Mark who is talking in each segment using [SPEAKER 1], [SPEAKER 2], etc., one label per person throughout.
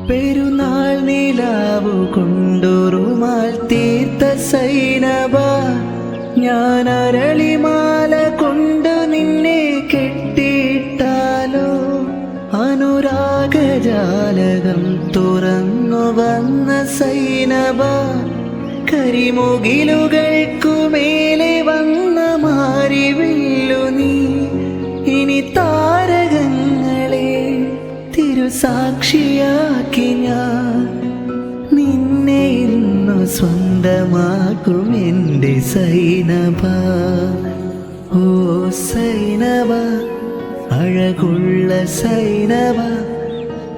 [SPEAKER 1] പെരുന്നാൾ നിലാവു കൊണ്ടൊരുമാൽ തീർത്ത സൈനബ, ഞാൻ അരളിമാല കൊണ്ട് നിന്നെ കെട്ടിയിട്ടാലോ? അനുരാഗജാലകം തുറന്നു വന്ന സൈനബ, കരിമുകിലുകൾക്കുമേലെ വന്ന മാരിവില്ലു നീ. ഇനി താരകങ്ങളെ തിരുസാക്ഷിയാക്കി ഞാൻ നിന്നെ ഇന്നു സ്വന്തമാക്കും എൻ്റെ സൈനബ. ഓ സൈനബ, അഴകുള്ള സൈനബ,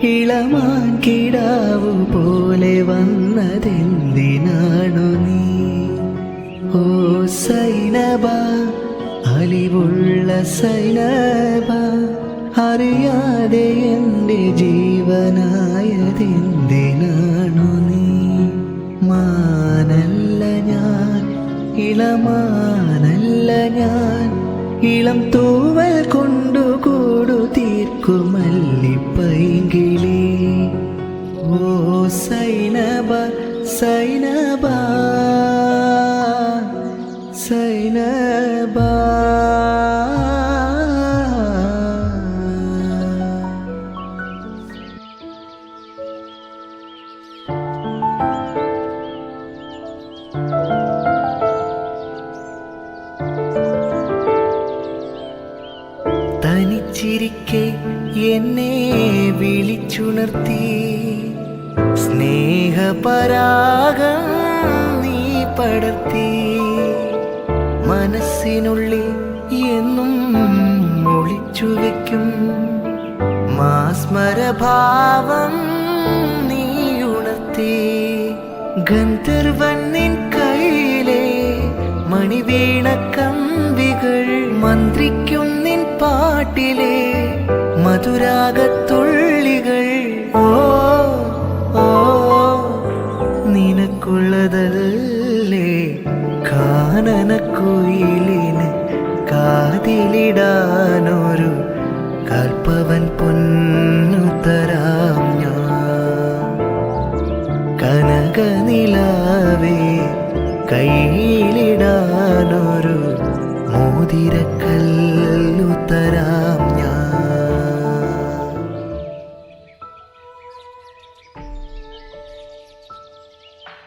[SPEAKER 1] ഇളമാൻ കിടാവു പോലെ വന്നതെന്തിനാണു നീ? ഓ സൈനബ, അലിവുള്ള സൈനബ, അറിയാതെ എൻ്റെ ജീവനായതെന്തിനാണു നീ? മാനല്ല ഞാൻ, ഇളമാനല്ല ഞാൻ, ഇളം തൂവൽ കൊണ്ടു കൂടു തീർക്കുമല്ലിപ്പൈങ്കിളി. ഓ സൈനബ, സൈനബ, സൈനബ. തനിച്ചിരിക്കെ എന്നെ വിളിച്ചുണർത്തി സ്നേഹപരാഗം നീ പടർത്തി. മനസ്സിനുള്ളിൽ എന്നും ഒളിച്ചു വയ്ക്കും മാസ്മരഭാവം നീ ഉണർത്തി. ഗന്ധർവൻ നിൻ കയ്യിലെ മണിവീണ കമ്പികൾ മന്ത്രിക്കും നിൻ പാട്ടിലെ മധുരാഗത്തുള്ളികൾ. ഓ ഓ, നിനക്കുള്ളതല്ലേ കാനനക്കുയിലിന് കാതിലിടാനൊരു കൽപ്പവൻ പൊന്നു തരാം ഞാൻ. കനകനിലാവേ, കയ്യിലിടാനൊരു മോതിരക്കല്ലു തരാം